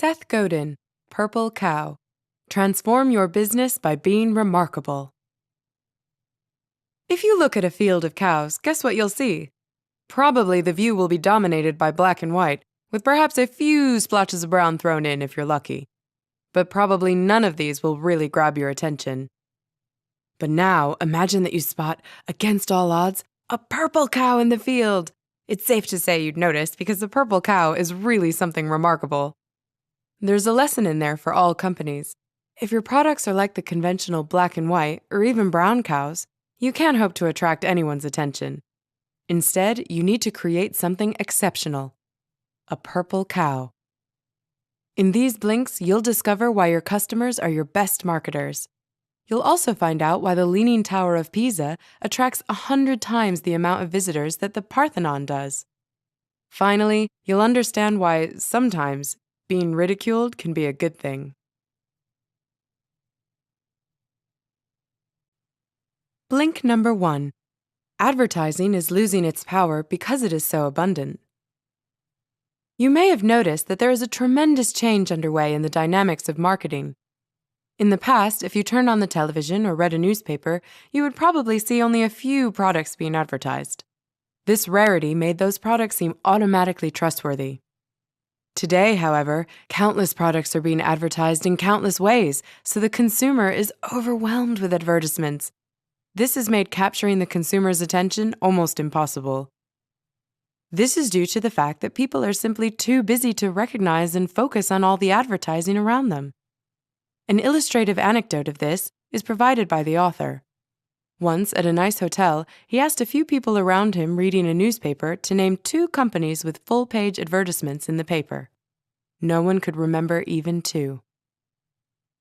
Seth Godin, Purple Cow. Transform your business by being remarkable. If you look at a field of cows, guess what you'll see? Probably the view will be dominated by black and white, with perhaps a few splotches of brown thrown in if you're lucky. But probably none of these will really grab your attention. But now, imagine that you spot, against all odds, a purple cow in the field. It's safe to say you'd notice because the purple cow is really something remarkable. There's a lesson in there for all companies. If your products are like the conventional black and white or even brown cows, you can't hope to attract anyone's attention. Instead, you need to create something exceptional. A purple cow. In these blinks, you'll discover why your customers are your best marketers. You'll also find out why the Leaning Tower of Pisa attracts 100 times the amount of visitors that the Parthenon does. Finally, you'll understand why, sometimes, being ridiculed can be a good thing. Blink number 1. Advertising is losing its power because it is so abundant. You may have noticed that there is a tremendous change underway in the dynamics of marketing. In the past, if you turned on the television or read a newspaper, you would probably see only a few products being advertised. This rarity made those products seem automatically trustworthy. Today, however, countless products are being advertised in countless ways, so the consumer is overwhelmed with advertisements. This has made capturing the consumer's attention almost impossible. This is due to the fact that people are simply too busy to recognize and focus on all the advertising around them. An illustrative anecdote of this is provided by the author. Once, at a nice hotel, he asked a few people around him reading a newspaper to name 2 companies with full-page advertisements in the paper. No one could remember even 2.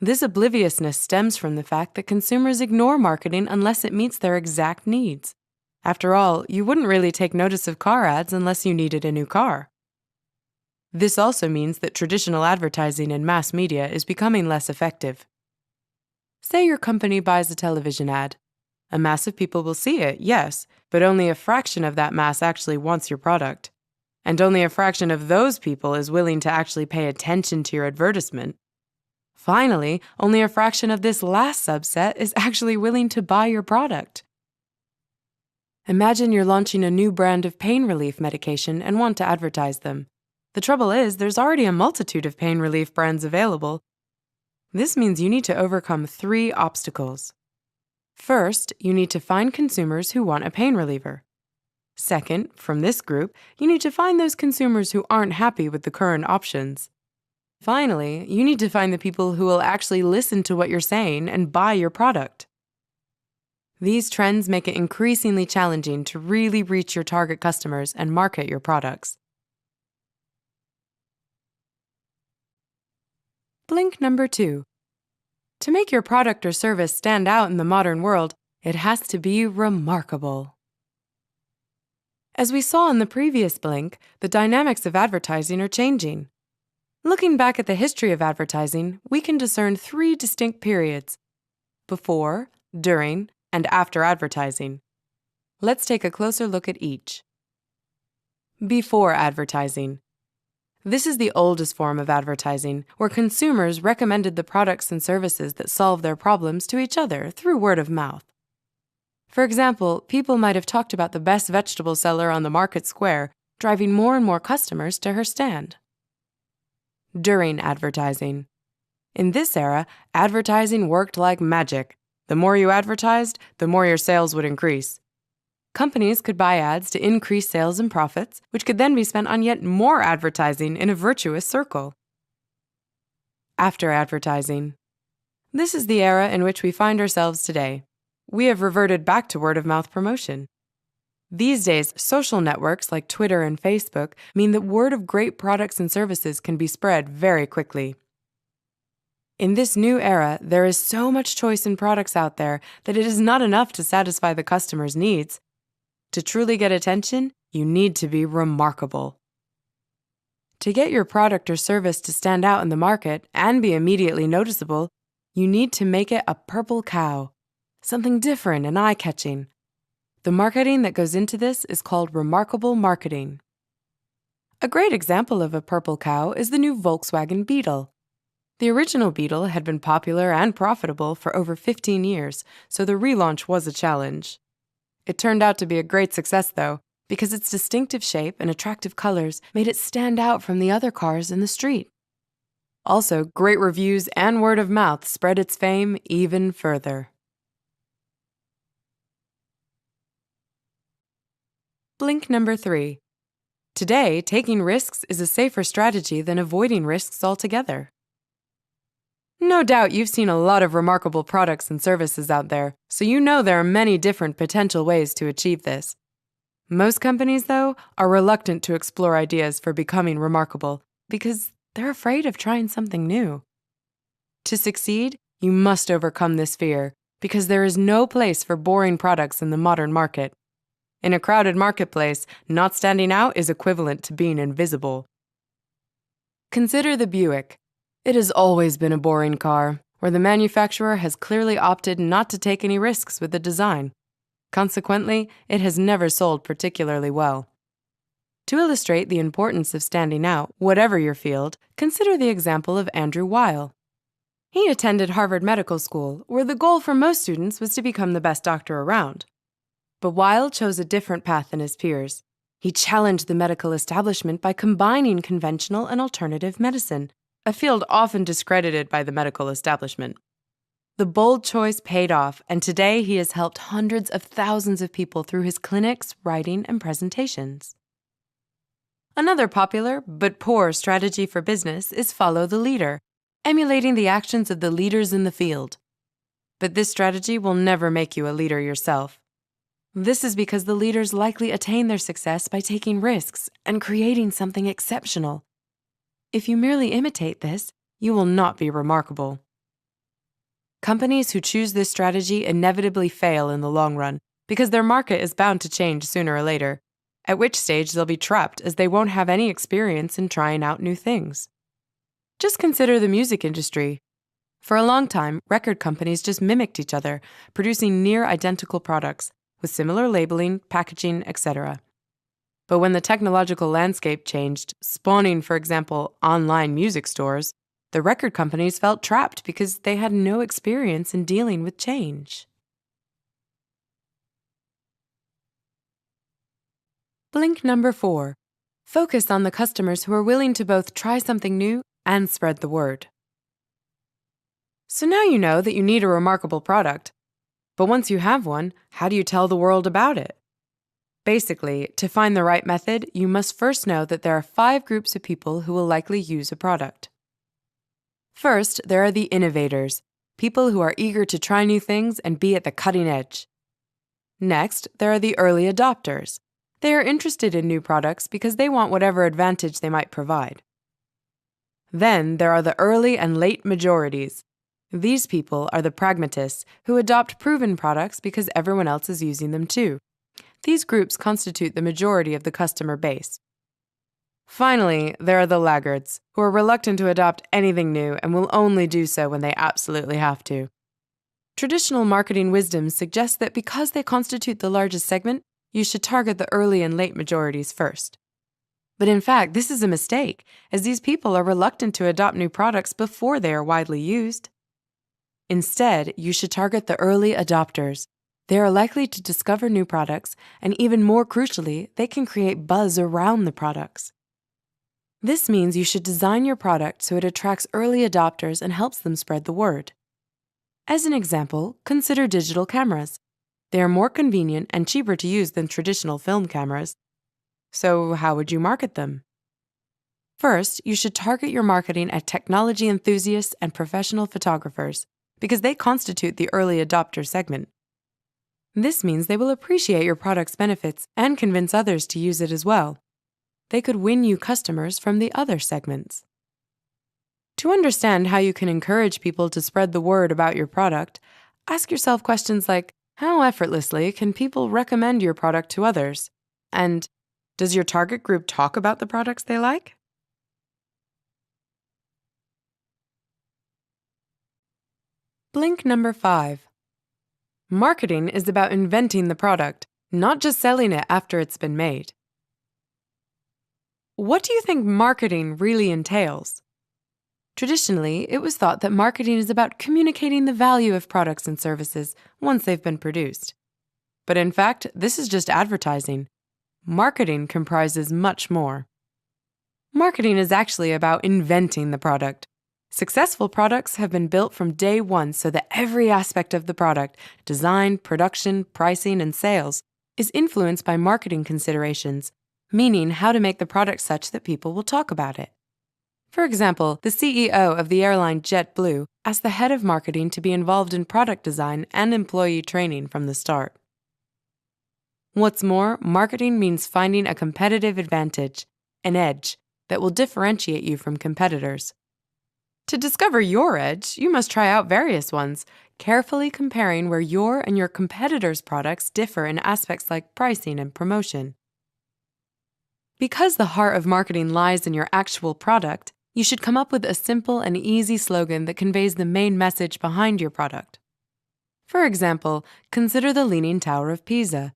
This obliviousness stems from the fact that consumers ignore marketing unless it meets their exact needs. After all, you wouldn't really take notice of car ads unless you needed a new car. This also means that traditional advertising in mass media is becoming less effective. Say your company buys a television ad. A mass of people will see it, yes, but only a fraction of that mass actually wants your product. And only a fraction of those people is willing to actually pay attention to your advertisement. Finally, only a fraction of this last subset is actually willing to buy your product. Imagine you're launching a new brand of pain relief medication and want to advertise them. The trouble is, there's already a multitude of pain relief brands available. This means you need to overcome 3 obstacles. First, you need to find consumers who want a pain reliever. Second, from this group, you need to find those consumers who aren't happy with the current options. Finally, you need to find the people who will actually listen to what you're saying and buy your product. These trends make it increasingly challenging to really reach your target customers and market your products. Blink number 2. To make your product or service stand out in the modern world, it has to be remarkable. As we saw in the previous blink, the dynamics of advertising are changing. Looking back at the history of advertising, we can discern 3 distinct periods: before, during, and after advertising. Let's take a closer look at each. Before advertising. This is the oldest form of advertising, where consumers recommended the products and services that solve their problems to each other through word of mouth. For example, people might have talked about the best vegetable seller on the market square, driving more and more customers to her stand. During advertising. In this era, advertising worked like magic. The more you advertised, the more your sales would increase. Companies could buy ads to increase sales and profits, which could then be spent on yet more advertising in a virtuous circle. After advertising. This is the era in which we find ourselves today. We have reverted back to word-of-mouth promotion. These days, social networks like Twitter and Facebook mean that word of great products and services can be spread very quickly. In this new era, there is so much choice in products out there that it is not enough to satisfy the customer's needs. To truly get attention, you need to be remarkable. To get your product or service to stand out in the market and be immediately noticeable, you need to make it a purple cow, something different and eye-catching. The marketing that goes into this is called remarkable marketing. A great example of a purple cow is the new Volkswagen Beetle. The original Beetle had been popular and profitable for over 15 years, so the relaunch was a challenge. It turned out to be a great success, though, because its distinctive shape and attractive colors made it stand out from the other cars in the street. Also, great reviews and word of mouth spread its fame even further. Blink number 3. Today, taking risks is a safer strategy than avoiding risks altogether. No doubt you've seen a lot of remarkable products and services out there, so you know there are many different potential ways to achieve this. Most companies, though, are reluctant to explore ideas for becoming remarkable because they're afraid of trying something new. To succeed, you must overcome this fear because there is no place for boring products in the modern market. In a crowded marketplace, not standing out is equivalent to being invisible. Consider the Buick. It has always been a boring car, where the manufacturer has clearly opted not to take any risks with the design. Consequently, it has never sold particularly well. To illustrate the importance of standing out, whatever your field, consider the example of Andrew Weil. He attended Harvard Medical School, where the goal for most students was to become the best doctor around. But Weil chose a different path than his peers. He challenged the medical establishment by combining conventional and alternative medicine, a field often discredited by the medical establishment. The bold choice paid off, and today he has helped hundreds of thousands of people through his clinics, writing, and presentations. Another popular but poor strategy for business is follow the leader, emulating the actions of the leaders in the field. But this strategy will never make you a leader yourself. This is because the leaders likely attain their success by taking risks and creating something exceptional. If you merely imitate this, you will not be remarkable. Companies who choose this strategy inevitably fail in the long run because their market is bound to change sooner or later, at which stage they'll be trapped as they won't have any experience in trying out new things. Just consider the music industry. For a long time, record companies just mimicked each other, producing near-identical products with similar labeling, packaging, etc. But when the technological landscape changed, spawning, for example, online music stores, the record companies felt trapped because they had no experience in dealing with change. Blink number 4. Focus on the customers who are willing to both try something new and spread the word. So now you know that you need a remarkable product. But once you have one, how do you tell the world about it? Basically, to find the right method, you must first know that there are 5 groups of people who will likely use a product. First, there are the innovators, people who are eager to try new things and be at the cutting edge. Next, there are the early adopters. They are interested in new products because they want whatever advantage they might provide. Then there are the early and late majorities. These people are the pragmatists who adopt proven products because everyone else is using them too. These groups constitute the majority of the customer base. Finally, there are the laggards, who are reluctant to adopt anything new and will only do so when they absolutely have to. Traditional marketing wisdom suggests that because they constitute the largest segment, you should target the early and late majorities first. But in fact, this is a mistake, as these people are reluctant to adopt new products before they are widely used. Instead, you should target the early adopters. They are likely to discover new products, and even more crucially, they can create buzz around the products. This means you should design your product so it attracts early adopters and helps them spread the word. As an example, consider digital cameras. They are more convenient and cheaper to use than traditional film cameras. So how would you market them? First, you should target your marketing at technology enthusiasts and professional photographers, because they constitute the early adopter segment. This means they will appreciate your product's benefits and convince others to use it as well. They could win you customers from the other segments. To understand how you can encourage people to spread the word about your product, ask yourself questions like, how effortlessly can people recommend your product to others? And, does your target group talk about the products they like? Blink number 5. Marketing is about inventing the product, not just selling it after it's been made. What do you think marketing really entails? Traditionally, it was thought that marketing is about communicating the value of products and services once they've been produced. But in fact, this is just advertising. Marketing comprises much more. Marketing is actually about inventing the product. Successful products have been built from day one so that every aspect of the product, design, production, pricing, and sales, is influenced by marketing considerations, meaning how to make the product such that people will talk about it. For example, the CEO of the airline JetBlue asked the head of marketing to be involved in product design and employee training from the start. What's more, marketing means finding a competitive advantage, an edge, that will differentiate you from competitors. To discover your edge, you must try out various ones, carefully comparing where your and your competitors' products differ in aspects like pricing and promotion. Because the heart of marketing lies in your actual product, you should come up with a simple and easy slogan that conveys the main message behind your product. For example, consider the Leaning Tower of Pisa.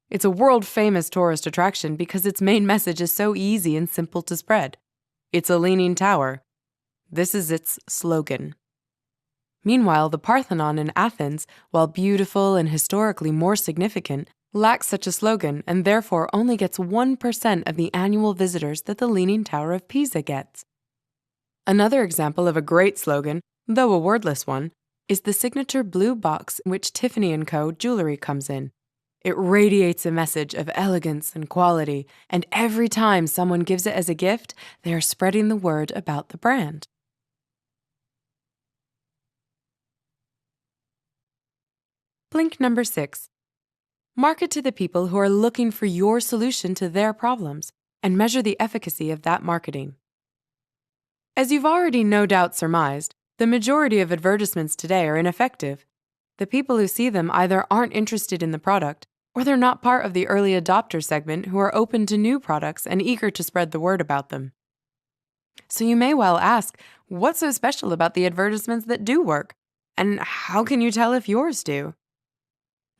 It's a world-famous tourist attraction because its main message is so easy and simple to spread. It's a leaning tower. This is its slogan. Meanwhile, the Parthenon in Athens, while beautiful and historically more significant, lacks such a slogan and therefore only gets 1% of the annual visitors that the Leaning Tower of Pisa gets. Another example of a great slogan, though a wordless one, is the signature blue box in which Tiffany & Co. jewelry comes in. It radiates a message of elegance and quality, and every time someone gives it as a gift, they are spreading the word about the brand. Blink number 6. Market to the people who are looking for your solution to their problems, and measure the efficacy of that marketing. As you've already no doubt surmised, the majority of advertisements today are ineffective. The people who see them either aren't interested in the product, or they're not part of the early adopter segment who are open to new products and eager to spread the word about them. So you may well ask, what's so special about the advertisements that do work? And how can you tell if yours do?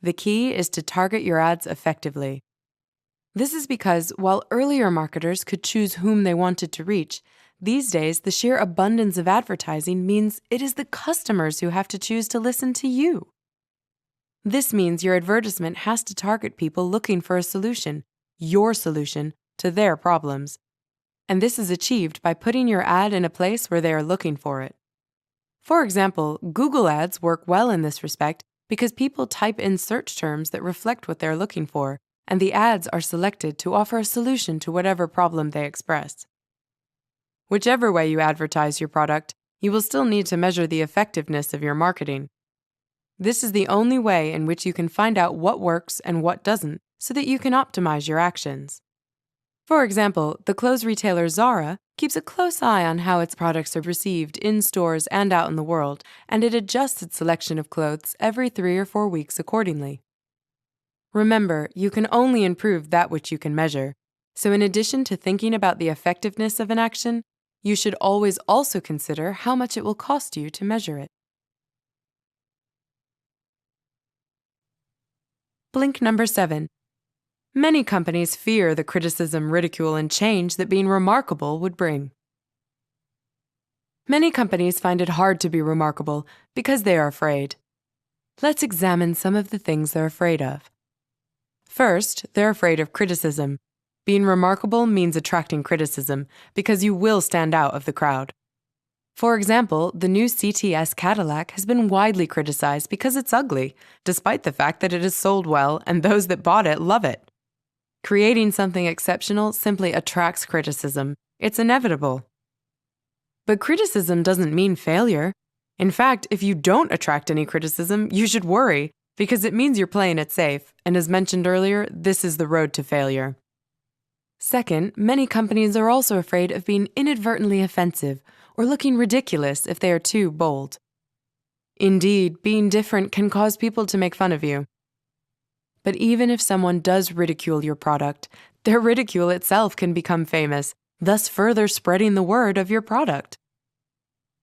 The key is to target your ads effectively. This is because while earlier marketers could choose whom they wanted to reach, these days the sheer abundance of advertising means it is the customers who have to choose to listen to you. This means your advertisement has to target people looking for a solution, your solution, to their problems. And this is achieved by putting your ad in a place where they are looking for it. For example, Google ads work well in this respect because people type in search terms that reflect what they're looking for, and the ads are selected to offer a solution to whatever problem they express. Whichever way you advertise your product, you will still need to measure the effectiveness of your marketing. This is the only way in which you can find out what works and what doesn't, so that you can optimize your actions. For example, the clothes retailer Zara keeps a close eye on how its products are received in stores and out in the world, and it adjusts its selection of clothes every 3 or 4 weeks accordingly. Remember, you can only improve that which you can measure, so in addition to thinking about the effectiveness of an action, you should always also consider how much it will cost you to measure it. Blink number 7. Many companies fear the criticism, ridicule, and change that being remarkable would bring. Many companies find it hard to be remarkable because they are afraid. Let's examine some of the things they're afraid of. First, they're afraid of criticism. Being remarkable means attracting criticism because you will stand out of the crowd. For example, the new CTS Cadillac has been widely criticized because it's ugly, despite the fact that it has sold well and those that bought it love it. Creating something exceptional simply attracts criticism. It's inevitable. But criticism doesn't mean failure. In fact, if you don't attract any criticism, you should worry, because it means you're playing it safe, and as mentioned earlier, this is the road to failure. Second, many companies are also afraid of being inadvertently offensive or looking ridiculous if they are too bold. Indeed, being different can cause people to make fun of you. But even if someone does ridicule your product, their ridicule itself can become famous, thus further spreading the word of your product.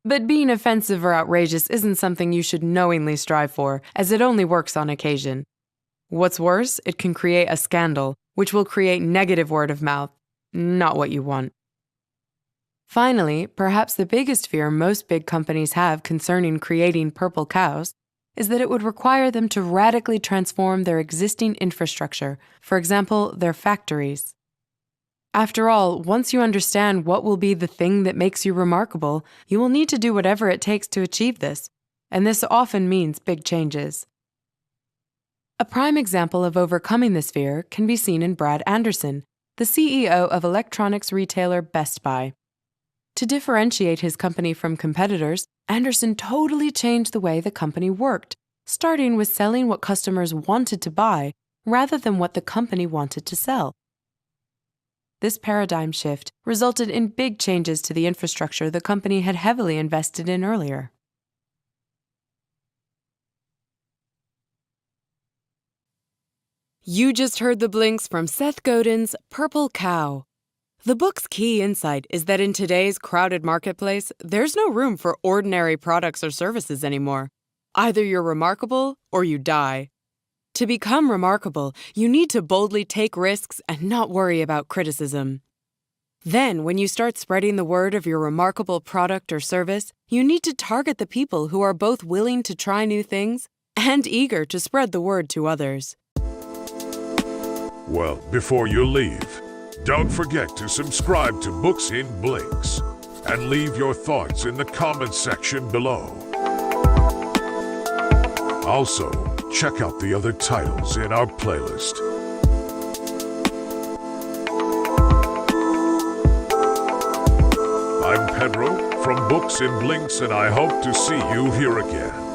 But being offensive or outrageous isn't something you should knowingly strive for, as it only works on occasion. What's worse, it can create a scandal, which will create negative word of mouth. not what you want. Finally, perhaps the biggest fear most big companies have concerning creating purple cows is that it would require them to radically transform their existing infrastructure, for example, their factories. After all, once you understand what will be the thing that makes you remarkable, you will need to do whatever it takes to achieve this, and this often means big changes. A prime example of overcoming this fear can be seen in Brad Anderson, the CEO of electronics retailer Best Buy. To differentiate his company from competitors, Anderson totally changed the way the company worked, starting with selling what customers wanted to buy rather than what the company wanted to sell. This paradigm shift resulted in big changes to the infrastructure the company had heavily invested in earlier. You just heard the blinks from Seth Godin's Purple Cow. The book's key insight is that in today's crowded marketplace, there's no room for ordinary products or services anymore. Either you're remarkable or you die. To become remarkable, you need to boldly take risks and not worry about criticism. Then, when you start spreading the word of your remarkable product or service, you need to target the people who are both willing to try new things and eager to spread the word to others. Well, before you leave, don't forget to subscribe to Books in Blinks and leave your thoughts in the comments section below. Also, check out the other titles in our playlist. I'm Pedro from Books in Blinks, and I hope to see you here again.